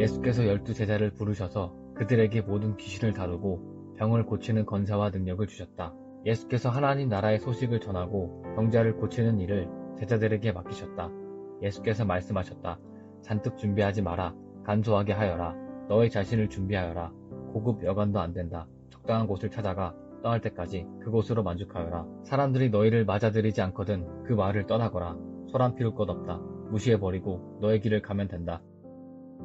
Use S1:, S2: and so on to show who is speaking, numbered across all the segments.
S1: 예수께서 12제자를 부르셔서 그들에게 모든 귀신을 다루고 병을 고치는 권세와 능력을 주셨다. 예수께서 하나님 나라의 소식을 전하고 병자를 고치는 일을 제자들에게 맡기셨다. 예수께서 말씀하셨다. 잔뜩 준비하지 마라. 간소하게 하여라. 너의 자신을 준비하여라. 고급 여관도 안 된다. 적당한 곳을 찾아가 떠날 때까지 그곳으로 만족하여라. 사람들이 너희를 맞아들이지 않거든 그 마을을 떠나거라. 소란 피울 것 없다. 무시해버리고 너의 길을 가면 된다.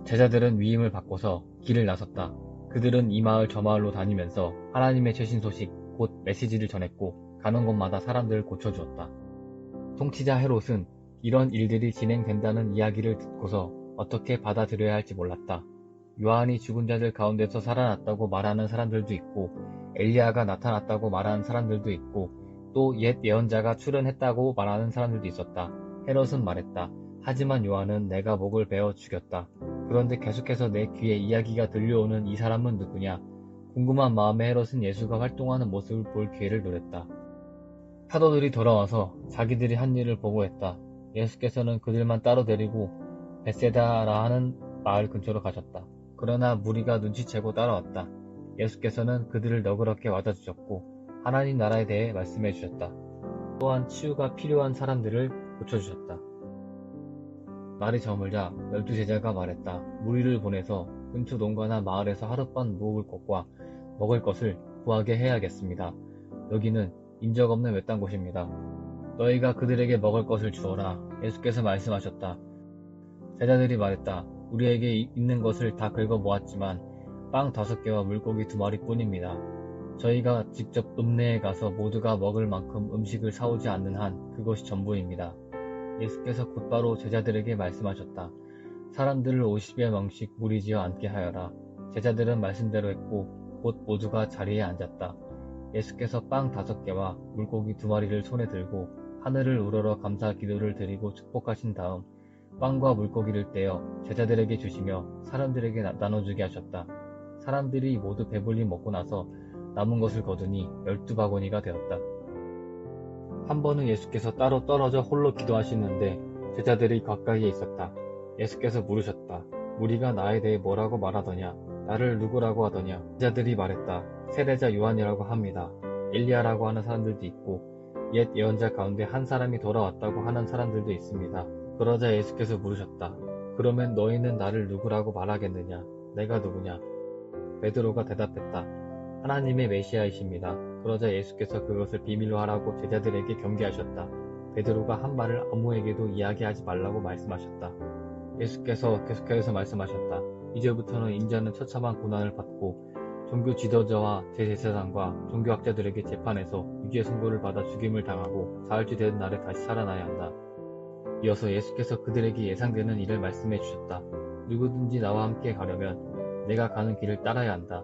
S1: 제자들은 위임을 받고서 길을 나섰다. 그들은 이 마을 저 마을로 다니면서 하나님의 최신 소식, 곧 메시지를 전했고 가는 곳마다 사람들을 고쳐주었다. 통치자 헤롯은 이런 일들이 진행된다는 이야기를 듣고서 어떻게 받아들여야 할지 몰랐다. 요한이 죽은 자들 가운데서 살아났다고 말하는 사람들도 있고 엘리야가 나타났다고 말하는 사람들도 있고 또 옛 예언자가 출현했다고 말하는 사람들도 있었다. 헤롯은 말했다. 하지만 요한은 내가 목을 베어 죽였다. 그런데 계속해서 내 귀에 이야기가 들려오는 이 사람은 누구냐? 궁금한 마음에 헤롯은 예수가 활동하는 모습을 볼 기회를 노렸다. 사도들이 돌아와서 자기들이 한 일을 보고했다. 예수께서는 그들만 따로 데리고 벳세다라 하는 마을 근처로 가셨다. 그러나 무리가 눈치채고 따라왔다. 예수께서는 그들을 너그럽게 맞아주셨고 하나님 나라에 대해 말씀해 주셨다. 또한 치유가 필요한 사람들을 고쳐주셨다. 날이 저물자 12제자가 말했다. 무리를 보내서 근처 농가나 마을에서 하룻밤 묵을 곳과 먹을 것을 구하게 해야겠습니다. 여기는 인적 없는 외딴 곳입니다. 너희가 그들에게 먹을 것을 주어라. 예수께서 말씀하셨다. 제자들이 말했다. 우리에게 있는 것을 다 긁어 모았지만 빵 5개와 물고기 2마리 뿐입니다. 저희가 직접 읍내에 가서 모두가 먹을 만큼 음식을 사오지 않는 한 그것이 전부입니다. 예수께서 곧바로 제자들에게 말씀하셨다. 사람들을 50여 명씩 무리지어 앉게 하여라. 제자들은 말씀대로 했고 곧 모두가 자리에 앉았다. 예수께서 빵 5개와 물고기 2마리를 손에 들고 하늘을 우러러 감사 기도를 드리고 축복하신 다음 빵과 물고기를 떼어 제자들에게 주시며 사람들에게 나눠주게 하셨다. 사람들이 모두 배불리 먹고 나서 남은 것을 거두니 12바구니가 되었다. 한 번은 예수께서 따로 떨어져 홀로 기도하시는데 제자들이 가까이에 있었다. 예수께서 물으셨다. 무리가 나에 대해 뭐라고 말하더냐? 나를 누구라고 하더냐? 제자들이 말했다. 세례자 요한이라고 합니다. 엘리야라고 하는 사람들도 있고 옛 예언자 가운데 한 사람이 돌아왔다고 하는 사람들도 있습니다. 그러자 예수께서 물으셨다. 그러면 너희는 나를 누구라고 말하겠느냐? 내가 누구냐? 베드로가 대답했다. 하나님의 메시아이십니다. 그러자 예수께서 그것을 비밀로 하라고 제자들에게 경계하셨다. 베드로가 한 말을 아무에게도 이야기하지 말라고 말씀하셨다. 예수께서 계속해서 말씀하셨다. 이제부터는 인자는 처참한 고난을 받고 종교 지도자와 대제사장과 종교학자들에게 재판해서 유죄 선고를 받아 죽임을 당하고 사흘째 되는 날에 다시 살아나야 한다. 이어서 예수께서 그들에게 예상되는 일을 말씀해 주셨다. 누구든지 나와 함께 가려면 내가 가는 길을 따라야 한다.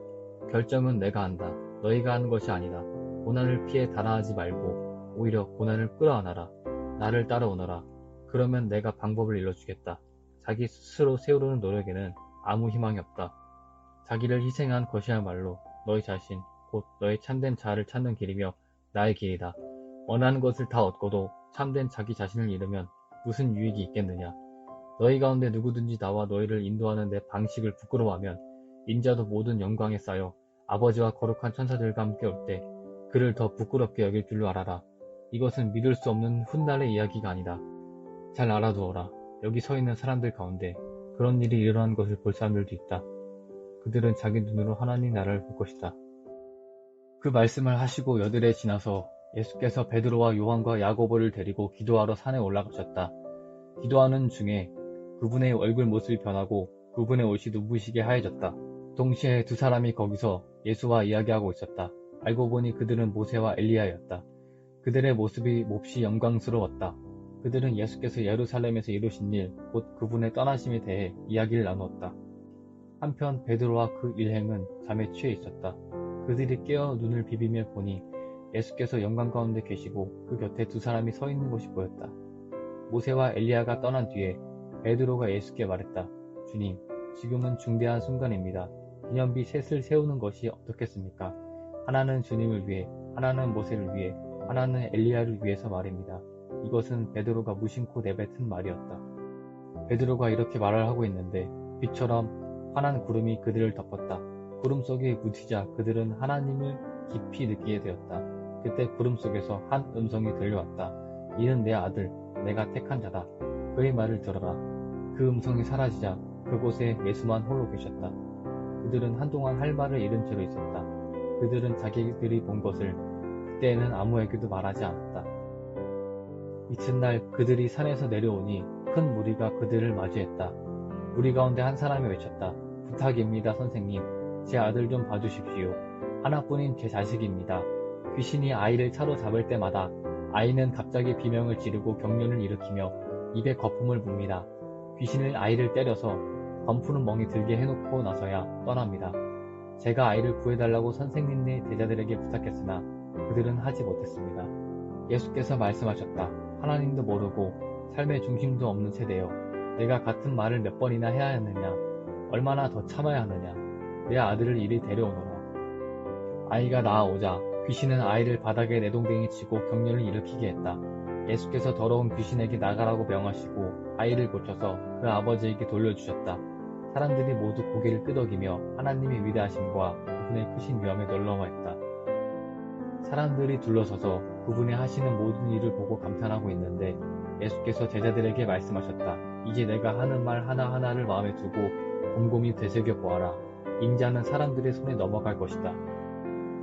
S1: 결정은 내가 한다. 너희가 하는 것이 아니다. 고난을 피해 달아나지 말고 오히려 고난을 끌어안아라. 나를 따라오너라. 그러면 내가 방법을 일러주겠다. 자기 스스로 세우려는 노력에는 아무 희망이 없다. 자기를 희생한 것이야말로 너희 자신, 곧 너의 참된 자아를 찾는 길이며 나의 길이다. 원하는 것을 다 얻고도 참된 자기 자신을 잃으면 무슨 유익이 있겠느냐. 너희 가운데 누구든지 나와 너희를 인도하는 내 방식을 부끄러워하면 인자도 모든 영광에 쌓여 아버지와 거룩한 천사들과 함께 올 때 그를 더 부끄럽게 여길 줄로 알아라. 이것은 믿을 수 없는 훗날의 이야기가 아니다. 잘 알아두어라. 여기 서 있는 사람들 가운데 그런 일이 일어난 것을 볼 사람들도 있다. 그들은 자기 눈으로 하나님 나라를 볼 것이다. 그 말씀을 하시고 여드레 지나서 예수께서 베드로와 요한과 야고보를 데리고 기도하러 산에 올라가셨다. 기도하는 중에 그분의 얼굴 모습이 변하고 그분의 옷이 눈부시게 하얘졌다. 동시에 두 사람이 거기서 예수와 이야기하고 있었다. 알고 보니 그들은 모세와 엘리야였다. 그들의 모습이 몹시 영광스러웠다. 그들은 예수께서 예루살렘에서 이루신 일, 곧 그분의 떠나심에 대해 이야기를 나누었다. 한편 베드로와 그 일행은 잠에 취해 있었다. 그들이 깨어 눈을 비비며 보니 예수께서 영광 가운데 계시고 그 곁에 두 사람이 서 있는 것이 보였다. 모세와 엘리야가 떠난 뒤에 베드로가 예수께 말했다. 주님, 지금은 중대한 순간입니다. 기념비 셋을 세우는 것이 어떻겠습니까? 하나는 주님을 위해, 하나는 모세를 위해, 하나는 엘리야를 위해서 말입니다. 이것은 베드로가 무심코 내뱉은 말이었다. 베드로가 이렇게 말을 하고 있는데 빛처럼 환한 구름이 그들을 덮었다. 구름 속에 묻히자 그들은 하나님을 깊이 느끼게 되었다. 그때 구름 속에서 한 음성이 들려왔다. 이는 내 아들, 내가 택한 자다. 그의 말을 들어라. 그 음성이 사라지자 그곳에 예수만 홀로 계셨다. 그들은 한동안 할 말을 잃은 채로 있었다. 그들은 자기들이 본 것을 그때에는 아무에게도 말하지 않았다. 이튿날 그들이 산에서 내려오니 큰 무리가 그들을 마주했다. 무리 가운데 한 사람이 외쳤다. 부탁입니다, 선생님. 제 아들 좀 봐주십시오. 하나뿐인 제 자식입니다. 귀신이 아이를 차로 잡을 때마다 아이는 갑자기 비명을 지르고 경련을 일으키며 입에 거품을 뭅니다. 귀신을 아이를 때려서 검푸는 멍이 들게 해놓고 나서야 떠납니다. 제가 아이를 구해달라고 선생님네 제자들에게 부탁했으나 그들은 하지 못했습니다. 예수께서 말씀하셨다. 하나님도 모르고 삶의 중심도 없는 세대여. 내가 같은 말을 몇 번이나 해야 하느냐? 얼마나 더 참아야 하느냐? 내 아들을 이리 데려오너라. 아이가 나아오자 귀신은 아이를 바닥에 내동댕이 치고 경련을 일으키게 했다. 예수께서 더러운 귀신에게 나가라고 명하시고 아이를 고쳐서 그 아버지에게 돌려주셨다. 사람들이 모두 고개를 끄덕이며 하나님의 위대하심과 그분의 크신 위엄에 놀라워했다. 사람들이 둘러서서 그분이 하시는 모든 일을 보고 감탄하고 있는데 예수께서 제자들에게 말씀하셨다. 이제 내가 하는 말 하나하나를 마음에 두고 곰곰이 되새겨 보아라. 인자는 사람들의 손에 넘어갈 것이다.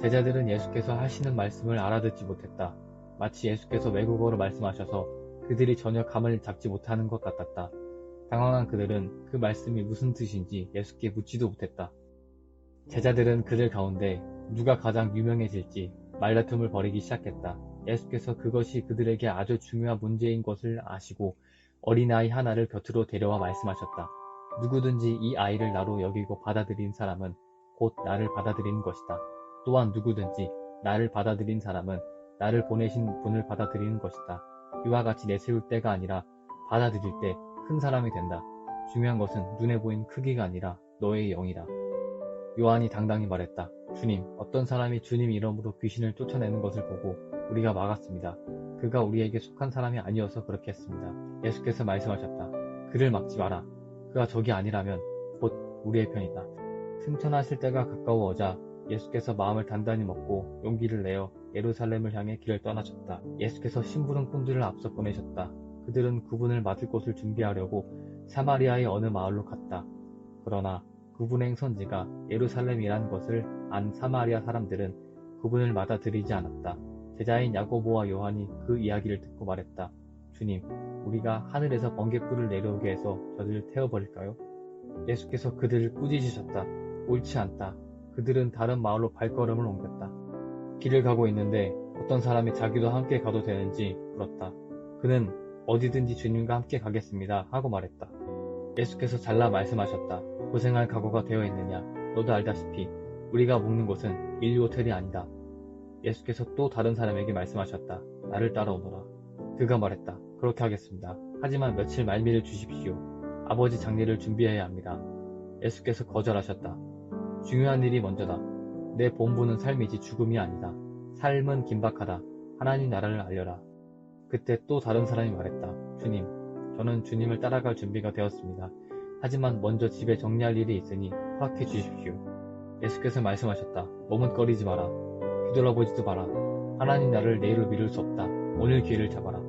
S1: 제자들은 예수께서 하시는 말씀을 알아듣지 못했다. 마치 예수께서 외국어로 말씀하셔서 그들이 전혀 감을 잡지 못하는 것 같았다. 당황한 그들은 그 말씀이 무슨 뜻인지 예수께 묻지도 못했다. 제자들은 그들 가운데 누가 가장 유명해질지 말다툼을 벌이기 시작했다. 예수께서 그것이 그들에게 아주 중요한 문제인 것을 아시고 어린아이 하나를 곁으로 데려와 말씀하셨다. 누구든지 이 아이를 나로 여기고 받아들인 사람은 곧 나를 받아들이는 것이다. 또한 누구든지 나를 받아들인 사람은 나를 보내신 분을 받아들이는 것이다. 이와 같이 내세울 때가 아니라 받아들일 때 큰 사람이 된다. 중요한 것은 눈에 보이는 크기가 아니라 너의 영이다. 요한이 당당히 말했다. 주님, 어떤 사람이 주님 이름으로 귀신을 쫓아내는 것을 보고 우리가 막았습니다. 그가 우리에게 속한 사람이 아니어서 그렇게 했습니다. 예수께서 말씀하셨다. 그를 막지 마라. 그가 적이 아니라면 곧 우리의 편이다. 승천하실 때가 가까워오자 예수께서 마음을 단단히 먹고 용기를 내어 예루살렘을 향해 길을 떠나셨다. 예수께서 심부름 꾼들을 앞서 보내셨다. 그들은 그분을 맞을 곳을 준비하려고 사마리아의 어느 마을로 갔다. 그러나 그분의 행선지가 예루살렘이란 것을 안 사마리아 사람들은 그분을 맞아들이지 않았다. 제자인 야고보와 요한이 그 이야기를 듣고 말했다. 주님, 우리가 하늘에서 번갯불을 내려오게 해서 저들을 태워버릴까요? 예수께서 그들을 꾸짖으셨다. 옳지 않다. 그들은 다른 마을로 발걸음을 옮겼다. 길을 가고 있는데 어떤 사람이 자기도 함께 가도 되는지 물었다. 그는 어디든지 주님과 함께 가겠습니다 하고 말했다. 예수께서 잘라 말씀하셨다. 고생할 각오가 되어 있느냐? 너도 알다시피 우리가 묵는 곳은 인류 호텔이 아니다. 예수께서 또 다른 사람에게 말씀하셨다. 나를 따라오너라. 그가 말했다. 그렇게 하겠습니다. 하지만 며칠 말미를 주십시오. 아버지 장례를 준비해야 합니다. 예수께서 거절하셨다. 중요한 일이 먼저다. 내 본분은 삶이지 죽음이 아니다. 삶은 긴박하다. 하나님 나라를 알려라. 그때 또 다른 사람이 말했다. 주님, 저는 주님을 따라갈 준비가 되었습니다. 하지만 먼저 집에 정리할 일이 있으니 허락해 주십시오. 예수께서 말씀하셨다. 머뭇거리지 마라. 뒤돌아보지도 마라. 하나님 나라를 내일로 미룰 수 없다. 오늘 기회를 잡아라.